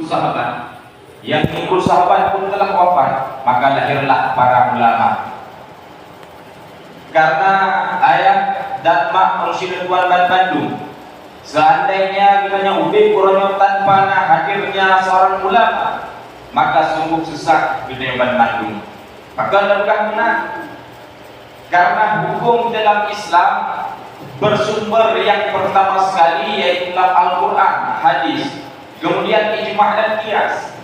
sahabat. Yang mengikut sahabat pun telah wafat, maka lahirlah para ulama. Karena ayat dan mak Mursyid Tuan Bandung, seandainya katanya ubi kuronyo tanpa hadirnya seorang ulama, maka sungguh sesak di Bandung. Maka adakah benar? Karena hukum dalam Islam bersumber yang pertama sekali yaitu Al-Quran, hadis, kemudian ijma' dan qiyas.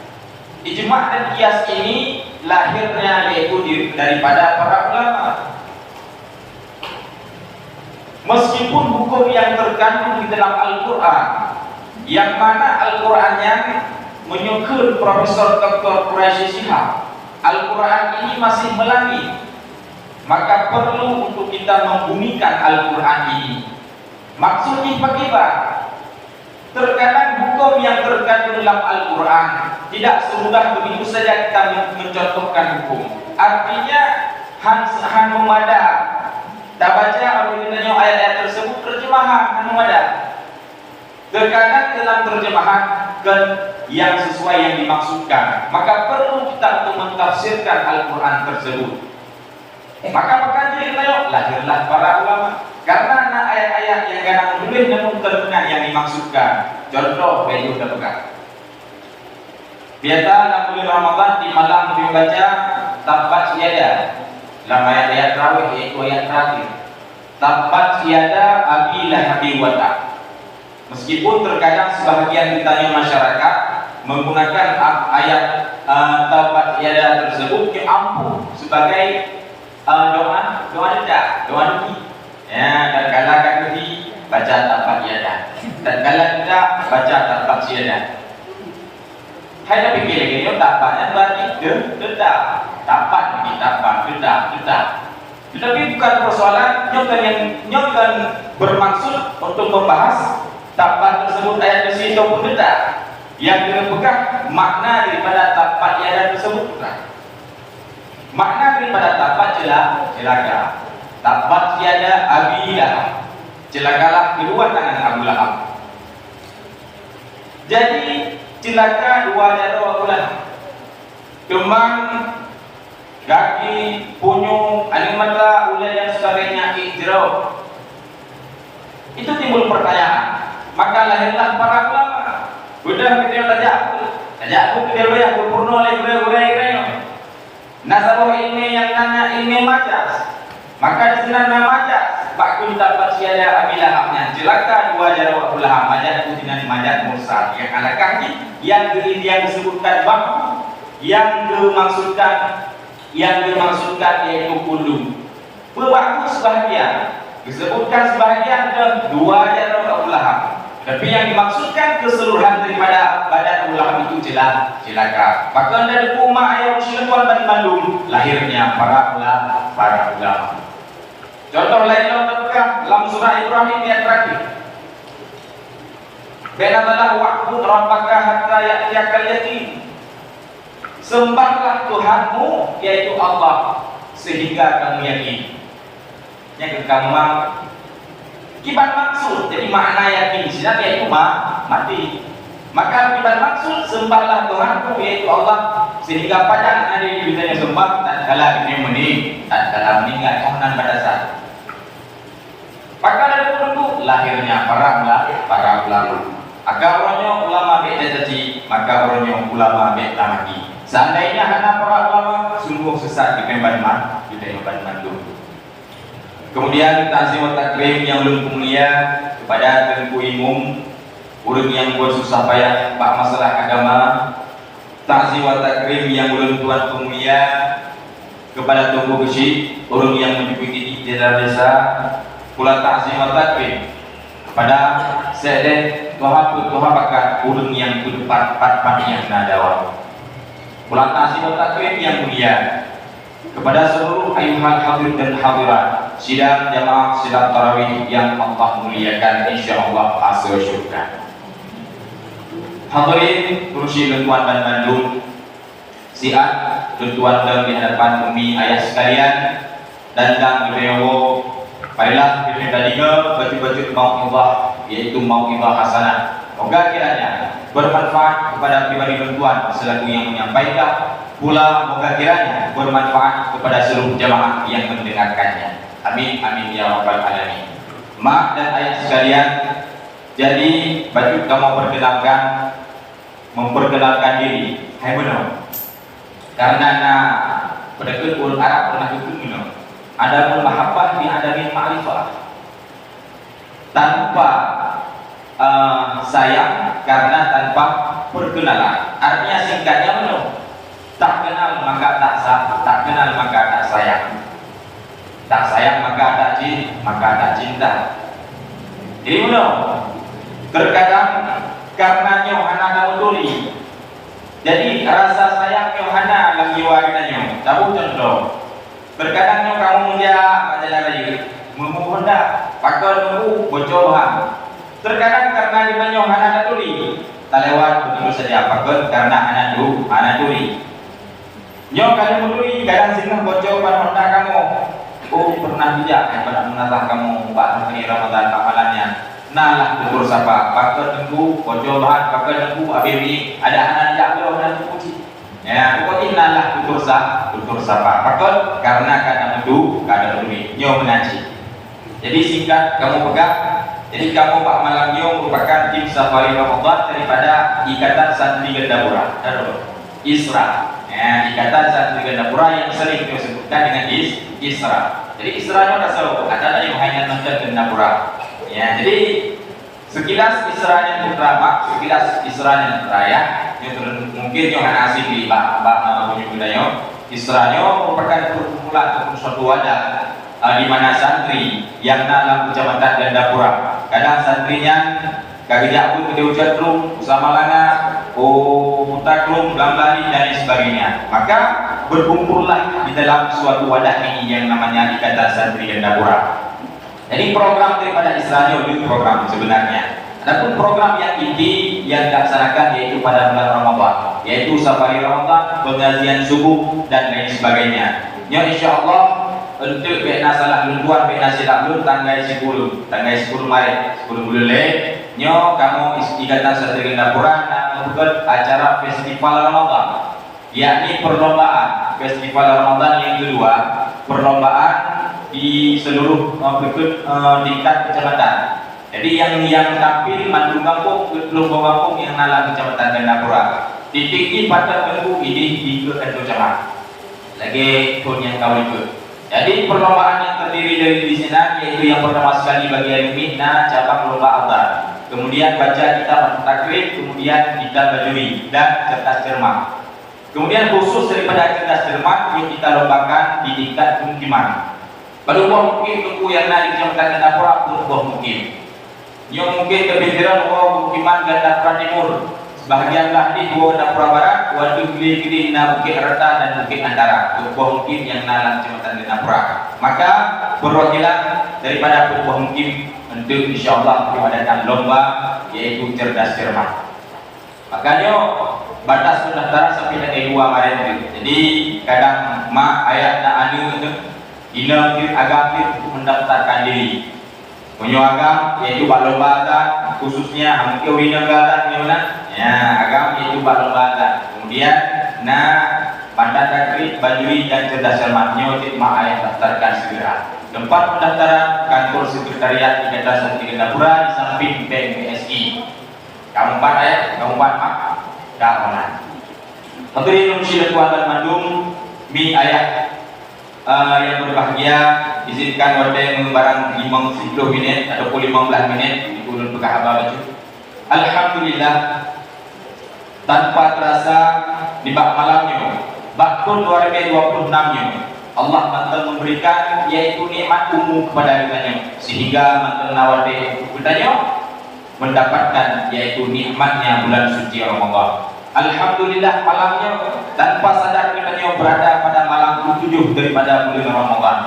Ijma' dan qiyas ini lahirnya yaitu daripada para ulama. Meskipun hukum yang terkandung di dalam Al-Quran, yang mana Al-Qurannya menyukur Profesor Dr. Quraisy Shihab, Al-Quran ini masih melangit, maka perlu untuk kita membumikan Al-Quran ini. Maksudnya bagaimana? Terkadang hukum yang terkandung dalam Al-Quran tidak semudah begitu saja kita mencontohkan hukum. Artinya han memada. Tak baca apabila ayat-ayat tersebut terjemahan memada. Terkadang dalam terjemahan yang sesuai yang dimaksudkan, maka perlu kita untuk mentafsirkan Al-Quran tersebut. Maka kita lahirlah para ulama. Karena ayat-ayat yang kadang boleh namun terdengar yang dimaksudkan. Contoh beliau dah pegang. Biasa dalam bulan Ramadan di malam dibaca Tabbat Yada. Dalam ayat-ayat tarawih yaitu ayat terakhir. Tabbat Yada Abi Lahabi wa Tab. Meskipun terkadang sebahagian ditanya masyarakat menggunakan ayat Tabbat Yada tersebut ampuh sebagai doa duki. Ya, dan kalau kaki baca Tabbat Yada, dan kalau tidak baca Tabbat Yada. Hai nak fikir lagi ni Tabbatnya berarti dedah, Tabbat ni Tabbat dedah. Tetapi bukan persoalan nyokan bermaksud untuk membahas Tabbat tersebut ayat besi ataupun dedah. Yang kita pegang makna daripada Tabbat Yada tersebut bukan. Makna daripada Tabbat celaka. Tabbat Yada Abi Lahab, celakalah kedua tangan Abu Lahab. Jadi celaka dua jari Abu Lahab. Kemang, kaki, punyu, alimata, ulai dan sebagainya iktiraf. Itu timbul pertanyaan. Maka lahirlah para ulama. Sudah kita tajak aku kita boleh aku purno oleh gurau-gurau. Nasabah ilmi yang nanya ilmi majas. Maka di sana namanya Pak Tabbat Yada Abi Lahabnya celaka dua jari Abu Lahab. Majat dengan majat mursal yang ala kaki yang disebutkan bahu, yang dimaksudkan yaitu kullu. Berbahu sebahagian disebutkan sebahagian dan dua jari Abu Lahab. Tapi yang dimaksudkan keseluruhan daripada badan Abu Lahab itu celaka. Maka dari Umar ayat Mursyid Tuan Bandung lahirnya para ulama. Contoh lain dalam surah Ibrahim ayat terakhir. Benadalah wa'bud rabbaka hatta ya'tiyakal yaqin. Sembahlah Tuhanmu yaitu Allah sehingga kamu yakin. Yang kamu kibat maksud. Jadi makna yakin di sini yaitu mati. Maka kibat maksud sembahlah Tuhanmu yaitu Allah sehingga padang ada di bisanya sembah tak kala ini tak kala meninggal kahanan pada saat. Maka dari itu lahirnya para ulama. Agar orangnya ulama beda jadi, maka orangnya ulama beda lagi. Seandainya hanya para ulama sungguh sesat di Bandung, dulu. Kemudian ta'zim wa takrim yang belum mulia kepada Tengku Imum, urang yang buat susah payah bak masalah agama. Ta'zim wa takrim yang belum tuan mulia kepada Tengku Besi, urang yang menjadi di dalam desa. Pula ta'zim wa takrim kepada Syekh Tuhan Bakat, urang yang empat yang nadawa. Pula ta'zim wa takrim yang mulia kepada seluruh ayuhan hadir dan hadirat sidang jamaah sidang tarawih yang Allah muliakan insyaallah hasil syurga. Hadirin Mursyid Tuan Bandung, siap tuan dan di hadapan umi ayah sekalian dan beliau marilah kita tiga betul-betul mau'izah yaitu mau'izah hasanah. Moga kiranya bermanfaat kepada pribadi tuan selaku yang menyampaikan, pula moga kiranya bermanfaat kepada seluruh jamaah yang mendengarkannya. Amin amin ya rabbal alamin. Mak dan ayah sekalian, jadi baju kamu memperkenalkan diri. Hai benar. Karena pada ulul Arab pernah itu ada mahabbah di adamin ma'rifah. Tanpa sayang karena tanpa perkenalan. Artinya singkatnya benar. Tak kenal maka tak kenal maka tak sayang. Tak sayang maka tak cinta. Jadi benar. Terkadang karena Yohana kamu tuli. Jadi rasa sayang Yohana lagi warnanya. Tahu contoh. Terkadang kamu muda pada lagi memuhonda pakai nunggu bocoran. Terkadang karena di Yohana tuli. Tak lewat betul saja pakai karena anak tuli. Nyo kali mului kadang singgah bocor pada honda kamu. Oh pernah bijak pada menatah kamu Pak hari Ramadan amalannya. Nalah tutur sapa pakai tunggu bocor bahan pakai tunggu ABB ada anak jauh dan puji. Ya pokoknya nalah tutur sapa pakai karena kadang duit nyo mengaji. Jadi singkat kamu pegang. Jadi kamu Pak Malam Nyo merupakan tim safari Ramadan daripada Ikatan Santri Gandapura. Isra. Ya, Ikatan Santri Gandapura yang sering disebutkan dengan Isra. Jadi Isranya kasau ada yang hanya nonton Gandapura. Ya, jadi sekilas Isranya terang, sekilas Isranya teraya. Mungkin yang asing di Pak punya budaya. Isranya merupakan perkumpulan ataupun suatu wadah di mana santri yang dalam kecamatan Gandapura. Kadang santrinya kagak pun ke Ujatrum, Usamalanga, Mutaklum, Blambali dan sebagainya. Maka berkumpullah di dalam suatu wadah ini yang namanya Ikatan Santri Gandapura. Jadi program daripada Israel itu program sebenarnya. Adapun program yang inti yang dilaksanakan yaitu pada bulan Ramadan, yaitu safari Ramadan, pengajian subuh dan lain sebagainya. Ya insyaallah untuk bina salah lunduan bina silap lun tanggal 10 Maret 10 bulan nyo kamu Ikatan Santri Gandapura melakukan acara festival Ramadan, yakni perlombaan festival Ramadan yang kedua, perlombaan di seluruh tingkat kecamatan. Jadi yang tampil Mandung Kampung, Lombok Kampung yang nalar kecamatan Gandapura. Titik pada minggu ini di kecamatan. Lagi pun yang kau ikut. Jadi perlombaan yang terdiri dari di sini yaitu yang pertama sekali bagian Mina cabang lomba Altar, kemudian baca kitab takrib, kemudian kitab bajuri dan cerdas cermat. Kemudian khusus daripada cerdas cermat yang kita lombakan di tingkat pemukiman. Pada buah mungkin tunggu yang di kecamatan Gandapura pun buah mungkin. Yang mungkin kebenaran buah pemukiman Gandapura Timur. Sebahagianlah di Buah Gandapura Barat, Waduk Gili Bukit Reta dan Bukit Antara. Buah mungkin yang nalang Kecamatan Gandapura. Maka perwakilan daripada buah mungkin untuk insyaallah mengadakan lomba yaitu cerdas cermat. Makanya batas pendaftaran sampai tanggal 2 Maret. Jadi kadang mak ayat nak anu itu ina agak untuk mendaftarkan diri. Punya agam yaitu buat lomba agam khususnya mungkin wina galan ya agam yaitu buat lomba agam. Kemudian pada takrib bajuri dan cerdas cermatnya mak ayat daftarkan segera. Tempat pendaftaran kantor sekretariat Ikatan Santri Gandapura di samping Bank BSI. Kamu 4 ayat, kamu 4 mak kawanan. Hadirin musyidah tuan Mandung mi ayat yang berbahagia, izinkan warga mengembarang 50 menit ataupun 15 menit di ulun pekahaba baju. Alhamdulillah tanpa terasa di bak malamnya bakun 2026 nya Allah mantel memberikan yaitu nikmat umum kepada kitanya, sehingga mantel nawade kitanya mendapatkan yaitu nikmatnya bulan suci Ramadan. Alhamdulillah malamnya tanpa sadar kita berada pada malam ke-7 daripada bulan Ramadan.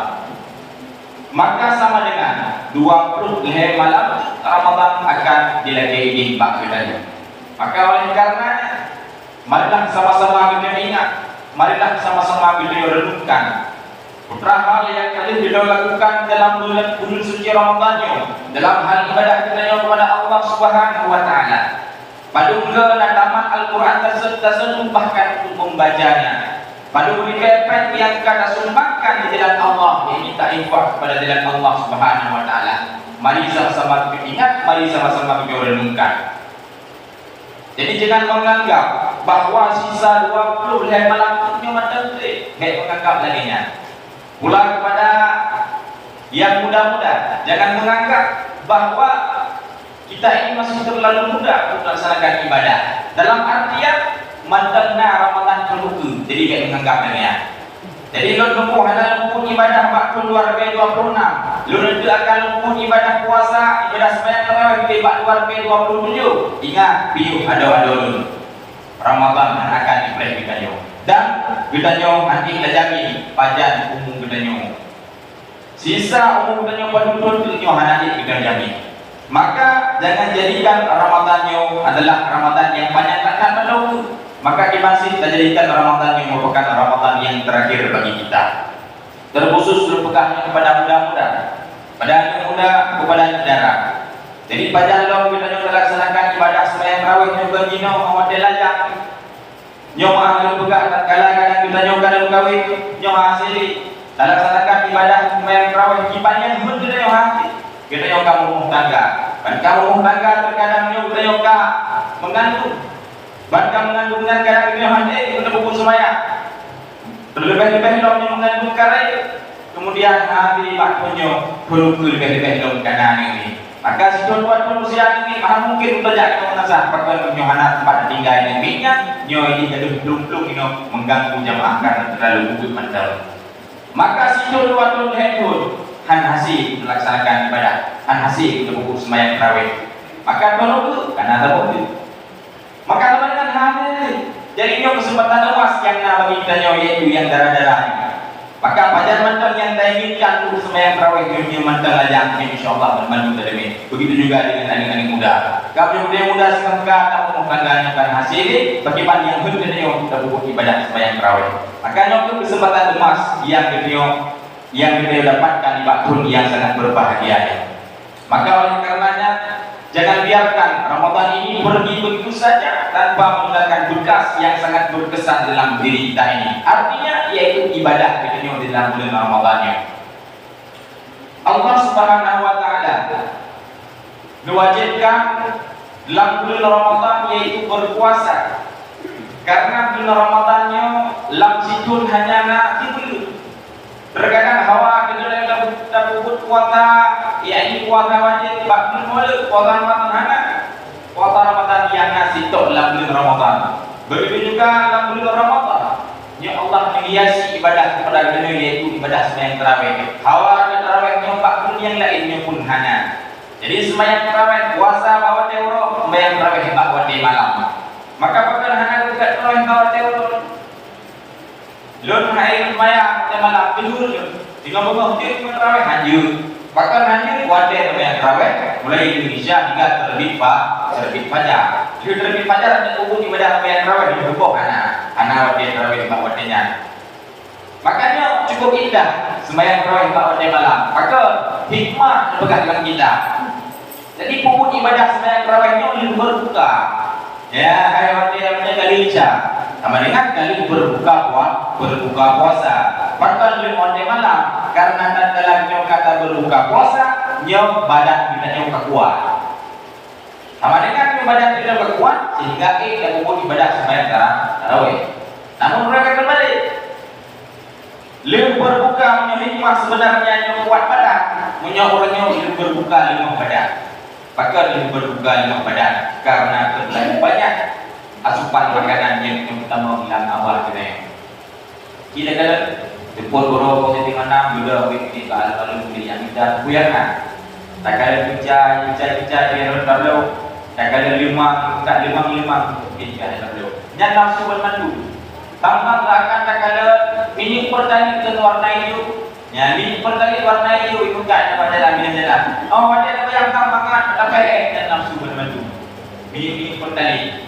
Maka sama dengan 20 leher malam Ramadan akan dilagai impak kita. Maka oleh karenanya marilah sama-sama kita ingat, marilah sama-sama kita renungkan putra hal yang kalian kita lakukan dalam bulan suci Ramadan, dalam hal ibadah kita kepada Allah Subhanahu wa taala. Padungga dan tamat Al-Quran tersebut bahkan untuk membacanya. Pada berikan yang kada sumbangkan di jalan Allah, yang minta infak kepada jalan Allah Subhanahu Wa Taala. Mari sama-sama kita ingat, mari sama-sama kita renungkan. Jadi jangan menganggap bahwa sisa 20 hari malam itu macam tu, kayak menganggap laginya. Pula kepada yang muda-muda, jangan menganggap bahwa kita ini masih terlalu muda untuk melaksanakan ibadah. Dalam artian mandangna Ramadan terbuka, jadi kayak menganggap laginya. Jadi lu lumpuh hanya lumpuh ibadah 40 26. Lu nanti akan lumpuh ibadah puasa, ibadah sembahyang tarawih di 27. Ingat, piu ada dulu. Ramadan akan diplay kita nyo. Dan kita nyo nanti kita jamin pajan umum kita nyo. Sisa umum kita nyo betul-betul nyo nanti kita jamin. Maka jangan jadikan Ramadan nyo adalah Ramadan yang banyak takkan menunggu. Maka masih kita jadikan Ramadan yang merupakan Ramadan yang terakhir bagi kita. Terkhusus berpegangnya kepada muda-muda, pada anak muda, kepada saudara. Jadi pada Allah kita yang melaksanakan ibadah sembahyang tarawih juga jino model aja. Nyo mengambil pegang kadang-kadang kita nyokan kawin, nyo hasili. Laksanakan ibadah sembahyang tarawih kipannya pun kita nyo hati. Kita nyokan rumah tangga. Dan kamu rumah tangga terkadang nyo kita nyokan mengandung. Bahkan mengandungkan kadang ini hanya untuk buku semaya. Terlebih-lebih dalamnya mengandung karai. Kemudian hari waktunya perlu lebih-lebih dalam kanan ini. Maka si tuan-tuan manusia ini mungkin banyak yang mengasah pakai nyohana tempat tinggal yang minyak. Nyo ini jadi belum-belum ini mengganggu jamaah karena terlalu bukit mental. Maka si tuan-tuan handphone han hasil melaksanakan ibadah, han hasil untuk buku sembahyang tarawih. Maka perlu karena ada bukti. Maka teman-teman hadir. Jadi ini kesempatan emas yang bagi kita yaitu yang darah-darah. Maka pajar mantel yang kita inginkan untuk sembahyang tarawih dunia mantel aja insyaallah bermandu dari. Begitu juga dengan adik-adik muda. Kalau yang muda sekarang tahu mengangganya akan hasil bagaimana yang hendak kita buat ibadah sembahyang tarawih. Maka itu kesempatan emas yang kita dapatkan di waktu yang sangat berbahagia. Maka oleh karenanya jangan biarkan Ramadan ini pergi begitu saja tanpa meninggalkan bekas yang sangat berkesan dalam diri kita ini. Artinya yaitu ibadah kita di dalam bulan Ramadannya. Allah Subhanahu Wa Taala mewajibkan dalam bulan Ramadan yaitu berpuasa. Karena bulan Ramadannya lam situn hanya nak tidur. Terkadang hawa kita dah buat kuota, ya ini kuota wajib, bakul mulut, kuota Ramadan hangat, kuota Ramadan yang nasi tok dalam bulan Ramadan. Begitu juga dalam bulan Ramadan, ya Allah menghiasi ibadah kepada kita yaitu ibadah sembahyang tarawih. Hawa dan tarawihnya bakul yang lainnya pun hangat. Jadi sembahyang tarawih puasa bawa teuro, sembahyang tarawih bawa di malam. Maka bakal hangat juga tarawih bawa teuro. Lun hai maya te malam tidur dengan bunga hujan tarawih hancur. Bahkan hancur wadah yang tarawih mulai Indonesia hingga terbit fajar. Terbit fajar ada umum ibadah yang tarawih di buku anak wadah tarawih pak wadahnya. Makanya cukup indah sembahyang tarawih pak wadah malam. Maka hikmah berpegang dalam kita. Jadi pupuk ibadah sembahyang tarawihnya lebih berbuka. Ya, hari wadah yang kali lica. Sama dengan kali berbuka puasa. Bahkan lebih onde malam karena dalam kata berbuka puasa, nyo badan kita nyo kuat. Sama dengan badan kita kuat sehingga kita buat ibadah sembahyang tarawih. Namun mereka kembali lebih berbuka punya hikmah sebenarnya nyo kuat badan, punya orangnya lebih berbuka lima badan. Bahkan lebih berbuka lima badan karena terlalu banyak asupan makanan yang kita mau bilang awal kita. Kita kalau jemput boro positif mana juga di kalau beli yang kita puyakan. Tak kalau bicara dia kalau tak kalau lima bicara kalau. Yang nafsu bermandu. Tampak akan tak kalau ini pertanyaan ke warna hijau. Ya, ini pertanyaan warna hijau itu tak ada pada lagi jalan. Oh, ada yang tambahkan tapi yang nafsu bermandu. Ini pertanyaan.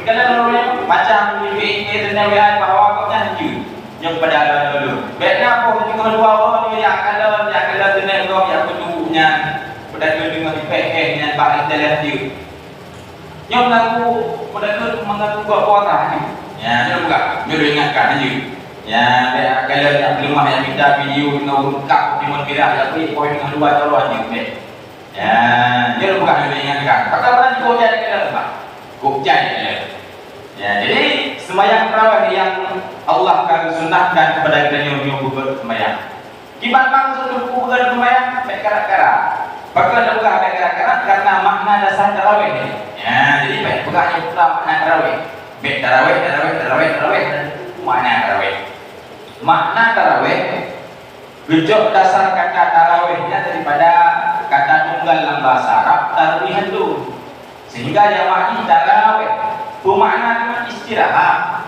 Kalau orang macam ini tentang bahwa kau janji yang pada dulu. Baiklah apa kita kedua orang ni yang kalau tentang kau yang keduanya pada dulu dengan PH yang baik dalam dia. Nyo mengaku buat puasa ni. Ya, dia buka. Dia ingatkan aja. Ya, kalau nak beli rumah yang minta video dengan lengkap timun pirah tapi poin dengan dua calon aja. Ya, dia buka dia ingatkan. Pakai mana kau jadi kalau tak? Kau jadi. Ya, jadi sembahyang tarawih yang Allah akan sunnahkan kepada kita nyo buat sembahyang. Kibat maksud bukan sembahyang berkara-kara. Pakai ada buka berkara-kara karena makna dasar tarawih ni. Ya, jadi baik buka yang makna tarawih. Baik tarawih makna tarawih. Makna tarawih gejok dasar kata tarawihnya daripada kata tunggal dalam bahasa Arab tarawih itu. Sehingga yang makna tarawih bermakna istirahat.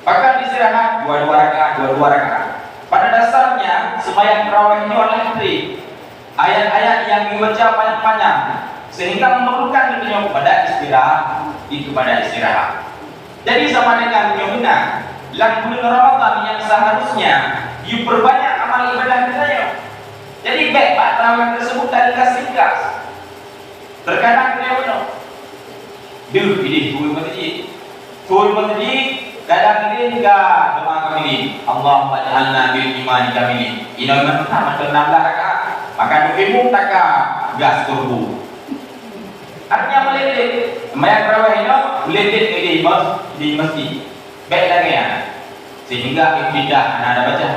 Bahkan istirahat dua rakaat. Pada dasarnya sembahyang tarawih ini oleh istri ayat-ayat yang dibaca panjang-panjang sehingga memerlukan dunia kepada istirahat. Jadi sama dengan dunia dalam bulan Ramadan yang seharusnya diperbanyak amal ibadah kita. Jadi baik pak tarawih tersebut tadi kasih. Terkadang dia Tuh masjid kadang ini juga doa kami Allahumma ja'alna bil iman kami ina pertama 16 rakaat maka doamu taka gas turbo artinya meledet sembahyang tarawih itu meledet di masjid baik lagi ya sehingga ibadah ada baca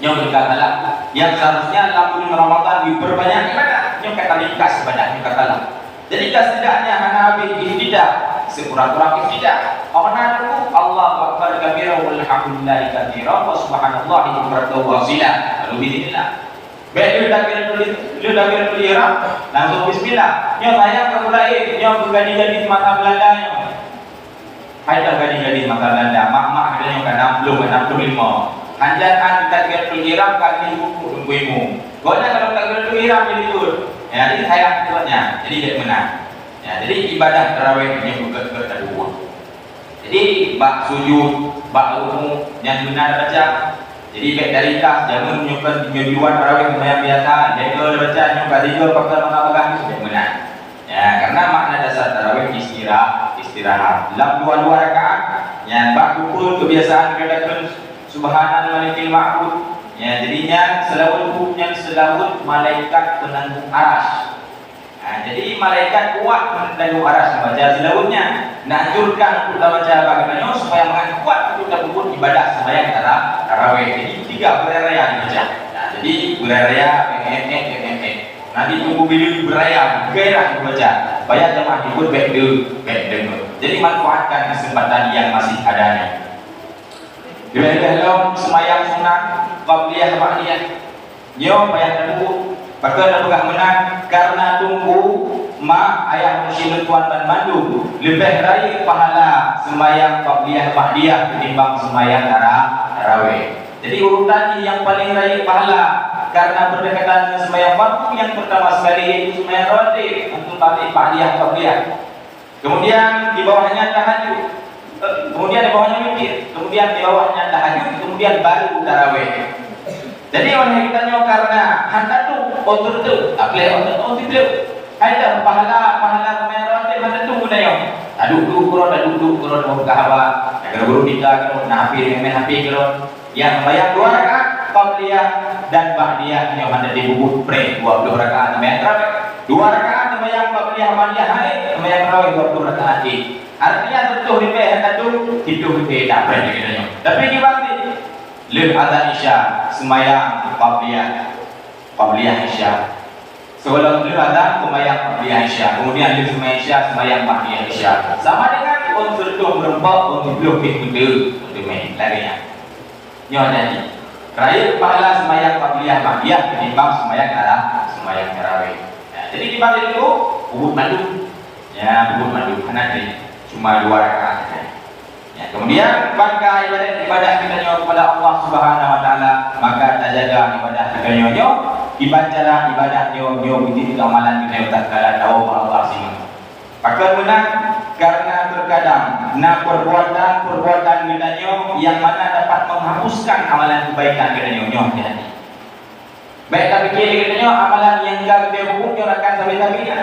yang berkatalah yang seharusnya dalam bulan Ramadan diperbanyak ibadah yang kata likas ibadah yang katalah jadi setidaknya hanya habis ibadah sekurang-kurang tidak. Amanatu Allahu akbar kabira walhamdulillahi katsira wa subhanallahi bukratan wa asila. Lalu bismillah. Baik lu dah kira ihram langsung bismillah. Nyo tayang ke mulai nyo bergadi-gadi mata Belanda nyo. Hai dah gadi-gadi mata Belanda. Mak-mak ada nyo kan 60 65. Hanjakan kita kira ihram kali buku tungguimu. Goda kalau tak kira ihram jadi tur. Ya, jadi sayang tuannya. Jadi dia menang. Ya, jadi ibadah tarawih ini bukan kedua. Jadi bak sujud, bak ruku yang benar baca. Jadi baik dari kas jangan menyukan tujuan tarawih yang biasa. Dia baca nyuka tiga pakai mengamalkan sudah benar. Ya, karena makna dasar tarawih istirahat. Dalam dua rakaat yang bak ruku kebiasaan katakan subhanallah malikil ma'bud. Ya, jadinya selawat malaikat penanggung aras. Nah, jadi malaikat kuat menanggung aras membaca selawatnya. Nanjurkan untuk baca bagaimana supaya makin kuat untuk dapat ibadah sembahyang tarawih. Jadi 3 beraya dibaca. Nah, jadi beraya nanti tunggu video beraya gairah dibaca. Supaya jemaah ikut baik dengar. Jadi manfaatkan kesempatan yang masih adanya. Dalam sembahyang sunat qabliyah ba'diyah. Yo payah tunggu. Bahkan apakah menang karena tunggu mak ayah muslim tuan dan mandu lebih dari pahala sembahyang qabliyah ba'diyah ketimbang sembahyang tarawih. Jadi urutan yang paling raya pahala karena berdekatan dengan sembahyang fardu yang pertama sekali yaitu sembahyang rawatib untuk ba'diyah qabliyah. Kemudian di bawahnya tahajud. Kemudian di bawahnya witir. Kemudian di bawahnya tahajud. Kemudian baru tarawih. Jadi orang kita nyo karena hantar tu otor tu, tak boleh otor tu. Ada pahala merah tu hantar tu guna yo. Duduk kurang buka hawa. Kalau guru kita kalau nak hampir kalau yang bayar 2 rakaat qabliyah dan ba'diyah nyo hantar di buku pre 20 rakaat merah. 2 rakaat bayar qabliyah ba'diyah hai bayar tarawih 20 rakaat. Artinya tentu di hantar tu hidup kita tak pre nyo. Tapi gimana lil azan isya sembahyang qabliyah isya. Sebelum lil azan sembahyang qabliyah isya. Kemudian lil sembahyang ba'diyah isya. Sama dengan unsur tu berempat untuk lebih gede untuk main laginya. Nyo jadi. Raya pahala sembahyang qabliyah ba'diyah ketimbang sembahyang tarawih. Ya, jadi di balik itu ubud madu. Ya, ubud madu nanti cuma 2 rakaat. Ya, kemudian bangga ibadah kita kepada Allah Subhanahu wa taala, maka terjaga ibadah kita dibacalah ibadah begitu amalan kita tatkala tahu Allah sini. Maka menang karena terkadang perbuatan kita yang mana dapat menghapuskan amalan kebaikan kita hati. Baik tapi kita amalan yang enggak kita hukum akan sampai-sampainya.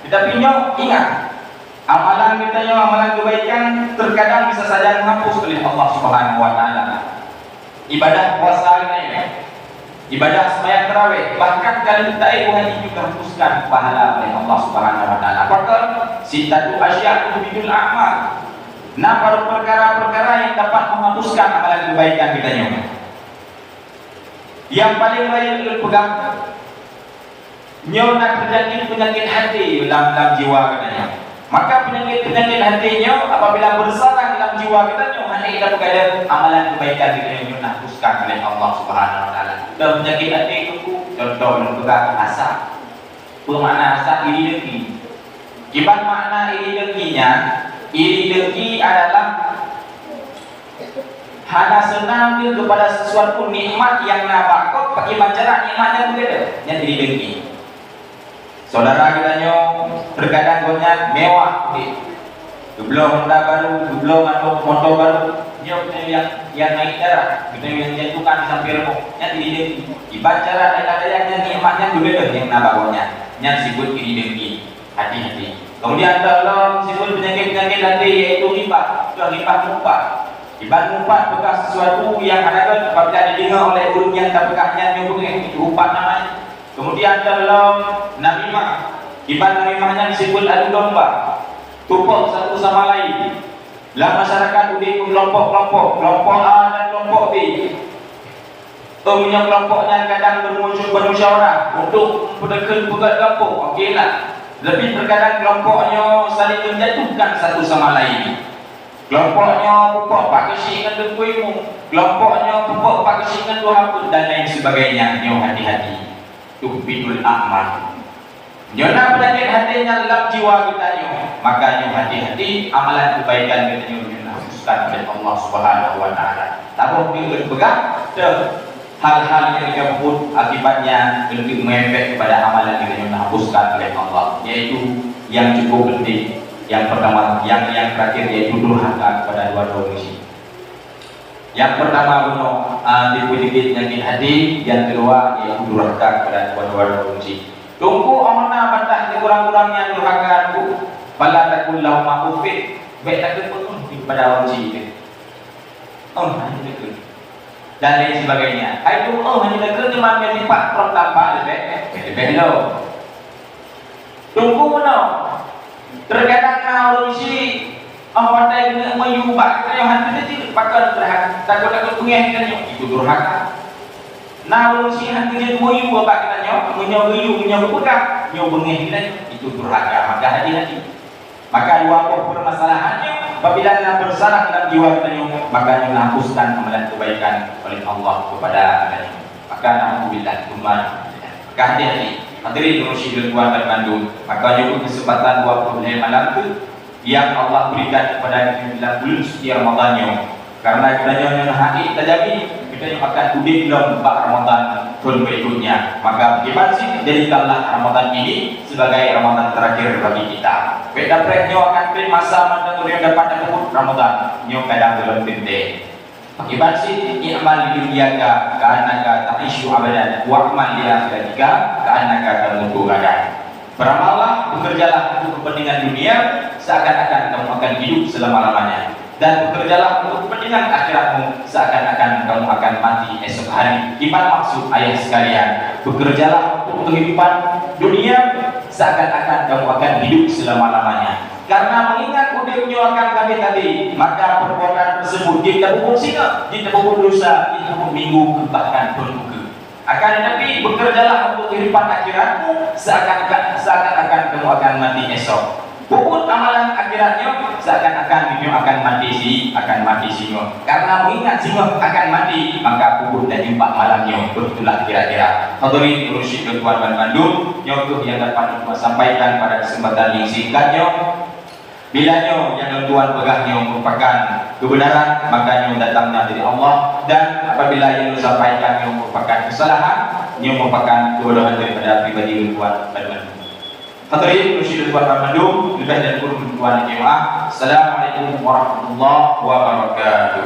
Tetapi ingat Amalan kita yang amalan kebaikan terkadang bisa saja menghapus oleh Allah Subhanahu wa taala. Ibadah puasa ini, ibadah sembahyang tarawih, bahkan kalau kita haji juga hapuskan pahala oleh Allah Subhanahu wa taala. Apakah sitatu asya tubidul a'mal. Nah, baru perkara-perkara yang dapat menghapuskan amalan kebaikan kita nyoba. Yang paling baik untuk pegang nyoba penyakit hati dalam jiwa katanya. Maka penyakit hatinya apabila bersarang dalam jiwa kita nyoba hanya kita berkata amalan kebaikan kita yang menghapuskan oleh Allah Subhanahu wa taala. Dan penyakit hati itu contoh yang pegang asa. Bermakna asa iri dengki. Kibat makna iri dengkinya, iri dengki adalah hanya senang kepada sesuatu nikmat yang nabakot bagi cara nikmatnya berbeda. Yang iri dengki. Saudara kita terkadang gonya mewah, belum Honda baru, belum atau motor baru, yang naik darah, yang jatuhkan sampai remuk, yang iri dengki. Kibat cara ada yang nikmatnya berbeda yang nabakotnya, yang disebut iri dengki. Hati-hati. Kemudian dalam disebut penyakit hati yaitu riba, mumpat. Riba mumpat bekas sesuatu yang ada apabila didengar oleh guru yang tak bekasnya itu umpat namanya. Kemudian dalam namimah, riba namimahnya disebut adu domba, tumpuk satu sama lain. Dalam masyarakat udah kelompok A dan kelompok B. Punya kelompoknya kadang bermusyawarah untuk pedagang kampung. Okeylah. Lebih terkadang kelompoknya saling menjatuhkan satu sama lain. Kelompoknya pupuk pak kesi dengan dengkuimu, kelompoknya pupuk pak kesi dengan dua hapun dan lain sebagainya. Nyo hati-hati. Tuhbidul amal. Nyona penyakit hatinya dalam jiwa kita nyo, maka nyo hati-hati amalan kebaikan kita nyo dihapuskan oleh Allah Subhanahu wa taala. Tahu dia berpegang hal-hal yang disebut akibatnya lebih mengefek kepada amalan yang dihapuskan oleh Allah, yaitu yang cukup penting. Yang pertama, yang terakhir yaitu durhaka kepada dua manusia. Yang pertama tipu-tipu penyakit hati, yang kedua yaitu durhaka kepada dua manusia. Tunggu amanah bantah kurang-kurangnya durhaka aku. Bala takul lau ma'ufid, baik tak penuh kepada manusia itu. Hanya dan lain sebagainya. Itu hanya negeri cuma yang sifat pertama lebih lo. Tunggu mana? Terkadang orang si pandai dengan menyubah kita yang hati itu pakai durhaka. Takut pengeh itu durhaka. Nah orang si hati dia menyubah pakai kita menyubah pegang, nyobengeh kita itu durhaka. Maka hati-hati. Maka dua permasalahannya apabila kita bersarang dalam jiwa kita maka menghapuskan amalan kebaikan oleh Allah kepada kita. Maka alhamdulillah kuman. Maka hati-hati. Hadirin Rasulullah Tuan dan Bandung. Maka juga kesempatan 20 malam itu yang Allah berikan kepada kita dalam bulan suci Ramadan. Karena kita yang hati terjadi kita akan udik dalam Ramadan tahun berikutnya. Maka bagaimana sih jadikanlah Ramadan ini sebagai Ramadan terakhir bagi kita. Beda pregnyo akan beri masa mana yang dapat menyebut Ramadan nyo kadang dalam tente. Bagaimana sih i'mal di dunia ka anaka ta'ishu abadan wa amal di akhirat ka anaka tamutu gadan. Beramallah, bekerjalah untuk kepentingan dunia seakan-akan kamu akan hidup selama-lamanya. Dan bekerjalah untuk kepentingan akhiratmu seakan-akan kamu akan mati esok hari. Iman maksud ayah sekalian, bekerjalah untuk kehidupan dunia seakan-akan kamu akan hidup selama-lamanya. Karena mengingat udipnya akan kami tadi, maka perbuatan tersebut kita pupuk singa, kita pupuk dosa, kita pupuk minggu, bahkan berbuka. Akan tetapi bekerjalah untuk kehidupan akhiratmu seakan-akan kamu akan mati esok. Puput amalan akhiratnya seakan-akan dunia akan mati singa. Karena mengingat singa akan mati, maka puput dan jumpa malamnya. Begitulah kira-kira. Hadirin Rasulullah Tuan dan Bandung, nyokuh yang dapat sampaikan pada kesempatan yang singkatnya. Bilanya yang Tuhan pegahnya merupakan kebenaran, maka yang datangnya dari Allah, dan apabila yang disampaikan yang merupakan kesalahan, yang merupakan kebodohan daripada pribadi Tuhan dan Bandung. Hadirin Rasulullah Tuan dan Bandung, lebih dan kurang Tuhan yang jemaah. Assalamualaikum warahmatullahi wabarakatuh.